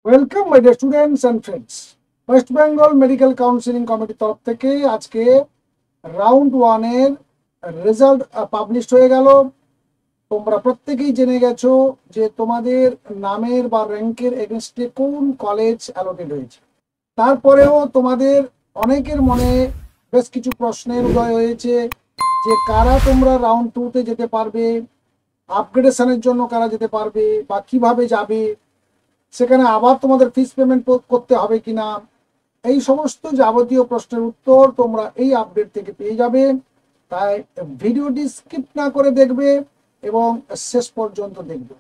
Welcome my dear students and friends. West Bengal medical counselling কমিটির তরফ থেকে আজকে রাউন্ড ওয়ানের রেজাল্ট পাবলিশ হয়ে গেল। তোমরা প্রত্যেকেই জেনে গেছো যে তোমাদের নামের বা র্যাঙ্কের এগেনস্টে কোন কলেজ অ্যালোটেড হয়েছে। তারপরেও তোমাদের অনেকের মনে বেশ কিছু প্রশ্নের উদয় হয়েছে যে কারা তোমরা রাউন্ড টুতে যেতে পারবে, আপগ্রেডেশনের জন্য কারা যেতে পারবে বা কিভাবে যাবে, সেখানে আবার তোমাদের ফিস পেমেন্ট করতে হবে কিনা, এই সমস্ত যাবতীয় প্রশ্নের উত্তর তোমরা এই আপডেট থেকে পেয়ে যাবে। তাই ভিডিওটি স্কিপ না করে দেখবে এবং শেষ পর্যন্ত দেখবে।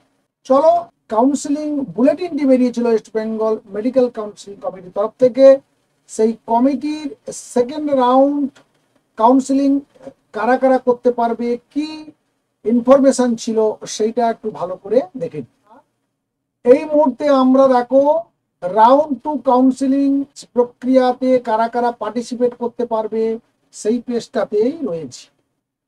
চলো, কাউন্সিলিং বুলেটিনটি বেরিয়েছিল ওয়েস্ট বেঙ্গল মেডিকেল কাউন্সিলিং কমিটির তরফ থেকে। সেই কমিটির সেকেন্ড রাউন্ড কাউন্সিলিং কারা কারা করতে পারবে, কি ইনফরমেশন ছিল, সেইটা একটু ভালো করে দেখে নিই। এই মুহূর্তে আমরা দেখো রাউন্ড টু কাউন্সিলিং প্রক্রিয়াতে কারা কারা পার্টিসিপেট করতে পারবে সেই পেজটাতেই রয়েছে।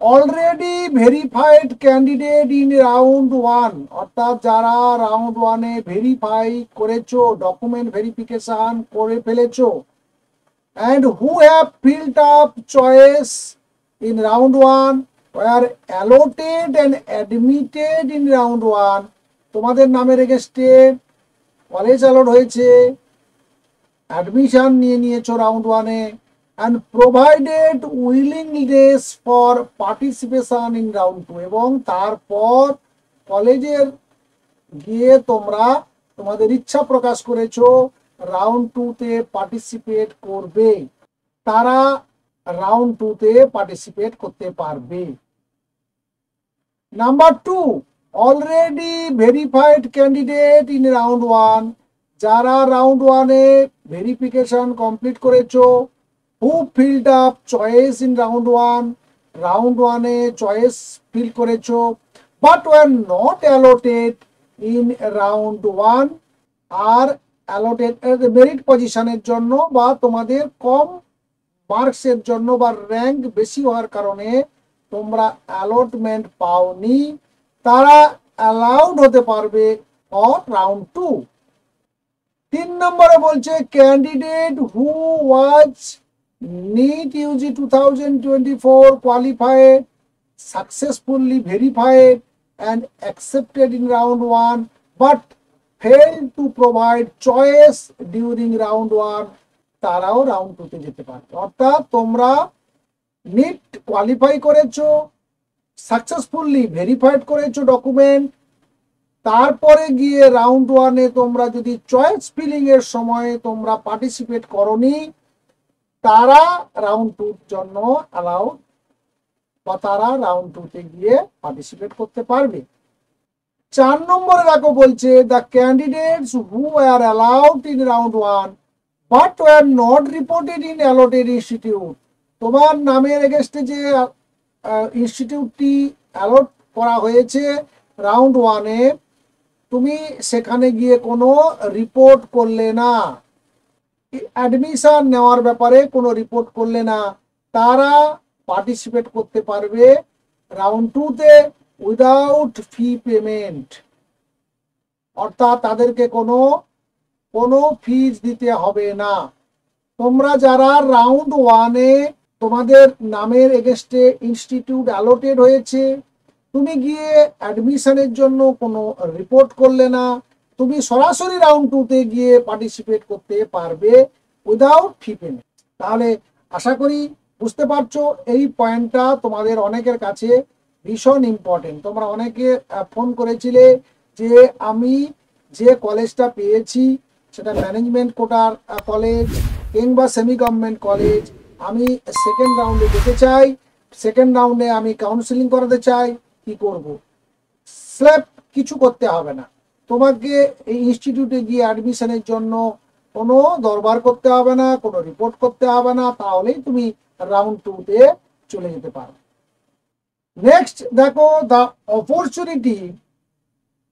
Already verified candidate in round one, অর্থাৎ যারা রাউন্ড ওয়ানে ভেরিফাই করেছো, ডকুমেন্ট ভেরিফিকেশন করে ফেলেছো, and who have filled up choice in round one were allotted and admitted in round one। তোমাদের নামের এগেস্টে কলেজ অ্যালট হয়েছে, অ্যাডমিশন নিয়ে নিয়েছো রাউন্ড ওয়ানে, and provided willingness for participation in round two, এবং তারপর কলেজের গিয়ে তোমরা তোমাদের ইচ্ছা প্রকাশ করেছো রাউন্ড টুতে পার্টিসিপেট করবে, তারা রাউন্ড টুতে পার্টিসিপেট করতে পারবে। Number two, already verified candidate in round one, যারা রাউন্ড ওয়ানে ভেরিফিকেশন কমপ্লিট করেছো, who filled up choice in round one, round ওয়ানে চয়েস ফিল করেছো, but were not allotted in round one, আর অ্যালোটেড মেরিট পজিশনের জন্য বা তোমাদের কম মার্কসের জন্য বা র্যাঙ্ক বেশি হওয়ার কারণে তোমরা অ্যালটমেন্ট পাওনি, তারা অ্যালাউড হতে পারবে ফর রাউন্ড টু। 3 নম্বরে বলছে candidate who was NEET UG 2024 qualified, successfully verified and accepted in round 1 but failed to provide choice during round 1, তারাও রাউন্ড টুতে যেতে পারবে। অর্থাৎ তোমরা নিট কোয়ালিফাই করেছো, সাকসেসফুলি ভেরিফাইড করেছো ডকুমেন্ট, তারপরে গিয়ে রাউন্ড ওয়ানে তোমরা যদি চয়েস ফিলিং এর সময় তোমরা পার্টিসিপেট করনি, তারা রাউন্ড টুর জন্য অ্যালাউড বা তারা রাউন্ড টুতে গিয়ে পার্টিসিপেট করতে পারবে। 4 নম্বরে দেখো বলছে the candidates who R allowed in round one but were not reported in allotted institute, তোমার নামের এগেস্টে যে ইনস্টিটিউটটি অ্যালট করা হয়েছে রাউন্ড ওয়ানে, তুমি সেখানে গিয়ে কোনো রিপোর্ট করলে না, অ্যাডমিশন নেওয়ার ব্যাপারে কোনো রিপোর্ট করলে না, তারা পার্টিসিপেট করতে পারবে রাউন্ড টুতে উইদাউট ফি পেমেন্ট, অর্থাৎ তাদেরকে কোনো ফিজ দিতে হবে না। তোমরা যারা রাউন্ড ওয়ানে তোমাদের নামের এগেস্টে ইনস্টিটিউট অ্যালোটেড হয়েছে, তুমি গিয়ে অ্যাডমিশনের জন্য কোনো রিপোর্ট করলে না, তুমি সরাসরি রাউন্ড টুতে গিয়ে পার্টিসিপেট করতে পারবে উইদাউট ফি পেমেন্ট। তাহলে আশা করি বুঝতে পারছো এই পয়েন্টটা তোমাদের অনেকের কাছে ভীষণ ইম্পর্টেন্ট। তোমরা অনেকে ফোন করেছিলে যে আমি যে কলেজটা পেয়েছি সেটা ম্যানেজমেন্ট কোটার কলেজ কিংবা সেমি গভর্নমেন্ট কলেজ, আমি সেকেন্ড রাউন্ডে যেতে চাই, সেকেন্ড রাউন্ডে আমি কাউন্সিলিং করাতে চাই, কি করব? স্ল্যাপ কিছু করতে হবে না, তোমাকে এই ইনস্টিটিউটে গিয়ে অ্যাডমিশনের জন্য কোনো দরবার করতে হবে না, কোনো রিপোর্ট করতে হবে না, তাহলেই তুমি রাউন্ড টুতে চলে যেতে পারো। নেক্সট দেখো the opportunity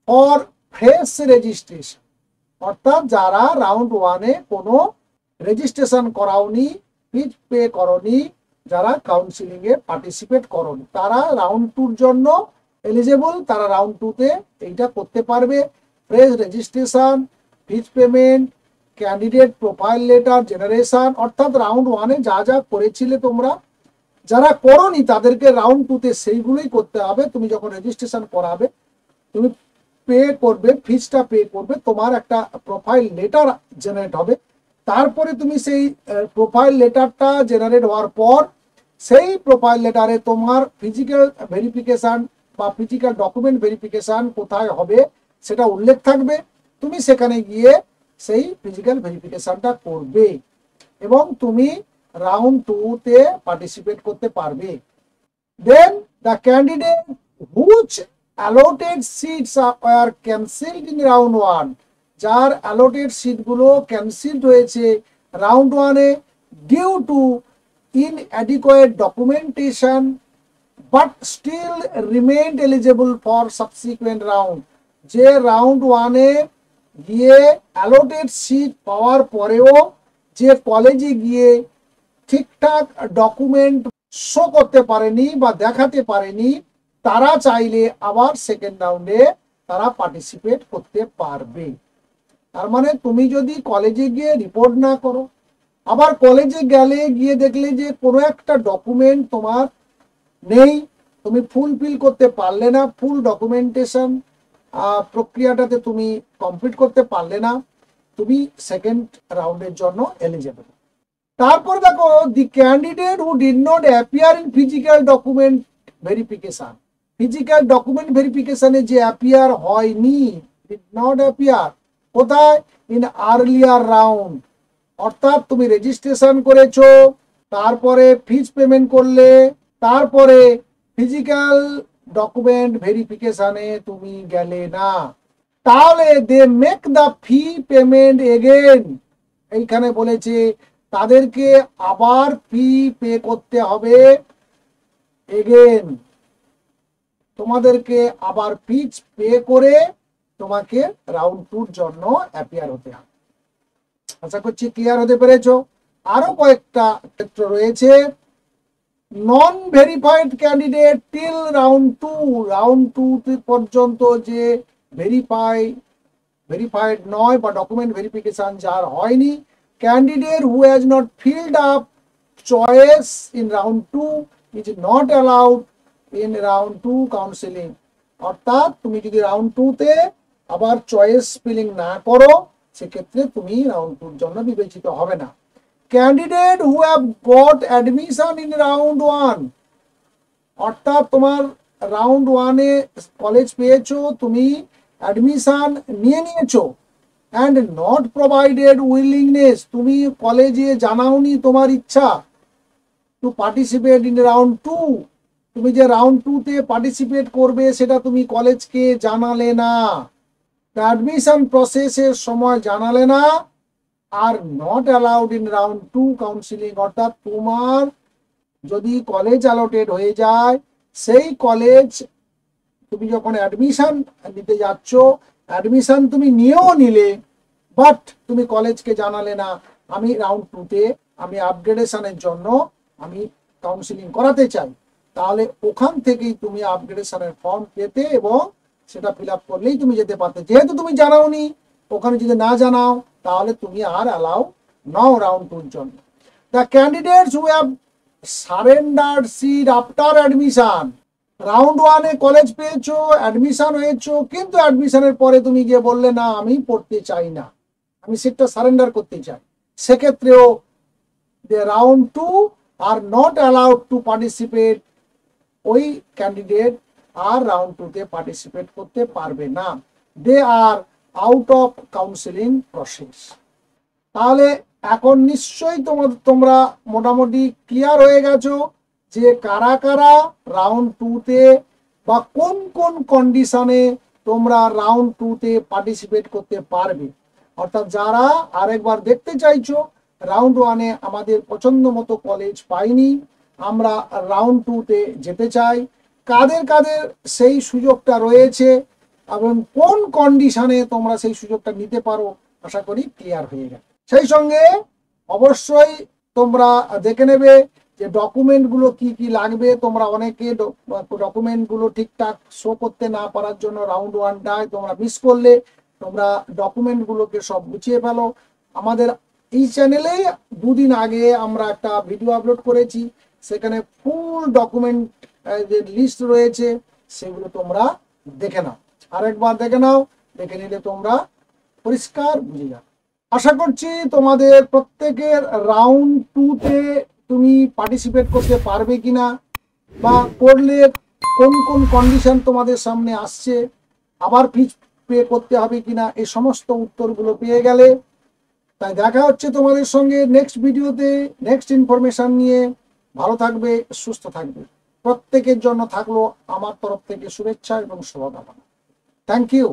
for fresh registration, অর্থাৎ যারা রাউন্ড ওয়ানে কোনো রেজিস্ট্রেশন করাওনি, ফিজ পে করনি, যারা কাউন্সিলিং এ পার্টিসিপেট করনি, তারা রাউন্ড টুর জন্য এলিজেবল, তারা রাউন্ড টুতে এইটা করতে পারবে। ফ্রেশ রেজিস্ট্রেশন ফিজ payment, candidate profile letter generation, অর্থাৎ রাউন্ড ওয়ানে যা যা করেছিলে তোমরা, যারা করোনি তাদেরকে রাউন্ড টুতে সেইগুলোই করতে হবে। তুমি যখন রেজিস্ট্রেশন করাবে তুমি পে করবে, ফিজটা পে করবে, তোমার একটা প্রোফাইল লেটার জেনারেট হবে। তারপরে তুমি সেই প্রোফাইল লেটারটা জেনারেট হওয়ার পর সেই প্রোফাইল লেটারে তোমার ফিজিক্যাল ভেরিফিকেশান বা ফিজিক্যাল ডকুমেন্ট ভেরিফিকেশান কোথায় হবে সেটা উল্লেখ থাকবে। তুমি সেখানে গিয়ে সেই ফিজিক্যাল ভেরিফিকেশানটা করবে এবং তুমি রাউন্ড টুতে পার্টিসিপেট করতে পারবে। Then the candidate whose allotted seats are cancelled in round 1, যার allotted সিটগুলো ক্যান্সেলড হয়েছে রাউন্ড ওয়ানে due to inadequate documentation but still remained eligible for subsequent round, যে রাউন্ড ওয়ানে গিয়ে allotted সিট পাওয়ার পরেও যে কলেজে গিয়ে ঠিকঠাক ডকুমেন্ট শো করতে পারেনি বা দেখাতে পারেনি, তারা চাইলে আবার সেকেন্ড রাউন্ডে তারা পার্টিসিপেট করতে পারবে। তার মানে তুমি যদি কলেজে গিয়ে রিপোর্ট না করো, আবার কলেজে গেলে গিয়ে দেখলে যে কোনো একটা ডকুমেন্ট তোমার নেই, তুমি ফুলফিল করতে পারলে না, ফুল ডকুমেন্টেশন প্রক্রিয়াটাতে তুমি কমপ্লিট করতে পারলে না, তুমি সেকেন্ড রাউন্ডের জন্য এলিজেবল। তারপর দেখো, the candidate who did not appear in physical document verification, physical document ভেরিফিকেশনে যে অ্যাপিয়ার হয়নি, ডিড নট অ্যাপিয়ার কোথায়, ইন আর্লিয়ার রাউন্ড, অর্থাৎ তুমি রেজিস্ট্রেশন করেছো, তারপরে ফিজ পেমেন্ট করলে, তারপরে ফিজিক্যাল ডকুমেন্ট ভেরিফিকেশনে তুমি গেলে না, তাহলে they make the fee payment again. এইখানে বলেছে তাদেরকে আবার ফি পে করতে হবে, এগেন তোমাদেরকে আবার ফিজ পে করে তোমাকে রাউন্ড টুর জন্য অ্যাপিয়ার হতে হবে। আশা করছি ক্লিয়ার হতে পেরেছো। আরো কয়েকটা ক্ষেত্র রয়েছে। Non verified candidate till round two পর্যন্ত যে ভেরিফাইড নয় বা ডকুমেন্ট ভেরিফিকেশন যার হয়নি, candidate who has not filled up choice in round two is not allowed in round two counselling, অর্থাৎ তুমি যদি রাউন্ড টুতে আবার চয়েস ফিলিং না করো সেক্ষেত্রে তুমি রাউন্ড টুর জন্য বিবেচিত হবে না। Candidate who have got admission in round one, অর্থাৎ তোমার রাউন্ড ওয়ানে কলেজ পেয়েছো, তুমি অ্যাডমিশন নিয়ে নিয়েছো, অ্যান্ড নট প্রোভাইডেড উইলিংনেস, তুমি কলেজে জানাওনি তোমার ইচ্ছা to participate in round two, তুমি যে রাউন্ড টুতে পার্টিসিপেট করবে সেটা তুমি কলেজকে জানালে না, অ্যাডমিশন প্রসেসের সময় জানালে না, are not allowed in round two counselling, অর্থাৎ তোমার যদি কলেজ অ্যালটেড হয়ে যায়, সেই কলেজ তুমি যখন অ্যাডমিশন নিতে যাচ্ছ, অ্যাডমিশন তুমি নিয়েও নিলে বাট তুমি কলেজকে জানালে না আমি রাউন্ড টুতে আমি আপগ্রেডেশনের জন্য আমি কাউন্সিলিং করাতে চাই, তাহলে ওখান থেকেই তুমি আপগ্রেডেশনের ফর্ম পেতে এবং সেটা ফিল আপ করলেই তুমি যেতে পারতে। যেহেতু তুমি জানাওনি, ওখানে যদি না জানাও তাহলে তুমি আর অ্যালাউ নাও রাউন্ড টুর জন্য। The candidates who have surrendered seat after admission, round ওয়ানে কলেজ পেয়েছো, অ্যাডমিশন হয়েছো, কিন্তু অ্যাডমিশনের পরে তুমি গিয়ে বললে না আমি পড়তে চাই না, আমি সিটটা সারেন্ডার করতে চাই, সেক্ষেত্রেও the round 2 are not allowed to participate, ওই ক্যান্ডিডেট আর রাউন্ড 2 তে পার্টিসিপেট করতে পারবে না, দে আর আউট অফ কাউন্সিলিং প্রসেস। তাহলে এখন নিশ্চয়ই তোমরা মোটামুটি ক্লিয়ার হয়ে গেছো যে কারা কারা রাউন্ড 2 তে বা কোন কোন কন্ডিশনে তোমরা রাউন্ড 2 তে পার্টিসিপেট করতে পারবে। অর্থাৎ যারা আরেকবার দেখতে চাইছো রাউন্ড ওয়ানে আমাদের পছন্দ মতো কলেজ পাইনি, আমরা রাউন্ড 2 তে যেতে চাই, কাদের কাদের সেই সুযোগটা রয়েছে এবং কোন কন্ডিশনে তোমরা সেই সুযোগটা নিতে পারো, আশা করি ক্লিয়ার হয়ে গেছে। সেই সঙ্গে অবশ্যই তোমরা দেখে নেবে যে ডকুমেন্টগুলো কি কি লাগবে। তোমরা অনেকে ডকুমেন্টগুলো ঠিকঠাক শো করতে না পারার জন্য রাউন্ড ওয়ানটায় তোমরা মিস করলে, তোমরা ডকুমেন্টগুলোকে সব গুছিয়ে ফেলো। আমাদের এই চ্যানেলে দুদিন আগে আমরা একটা ভিডিও আপলোড করেছি, সেখানে ফুল ডকুমেন্ট যে লিস্ট রয়েছে সেগুলো তোমরা দেখে নাও, আরেকবার দেখে নাও, দেখে নিলে তোমরা পরিষ্কার বুঝে যাবে। আশা করছি তোমাদের প্রত্যেকের রাউন্ড 2-তে তুমি পার্টিসিপেট করতে পারবে কিনা, বা করলে কোন কোন কন্ডিশন তোমাদের সামনে আসছে, আবার ফিস পে করতে হবে কিনা, এই সমস্ত উত্তরগুলো পেয়ে গেলে তাই দেখা হচ্ছে তোমাদের সঙ্গে নেক্সট ভিডিওতে নেক্সট ইনফরমেশন নিয়ে। ভালো থাকবে, সুস্থ থাকবে, প্রত্যেকের জন্য থাকলো আমার তরফ থেকে শুভেচ্ছা এবং শুভকামনা। Thank you.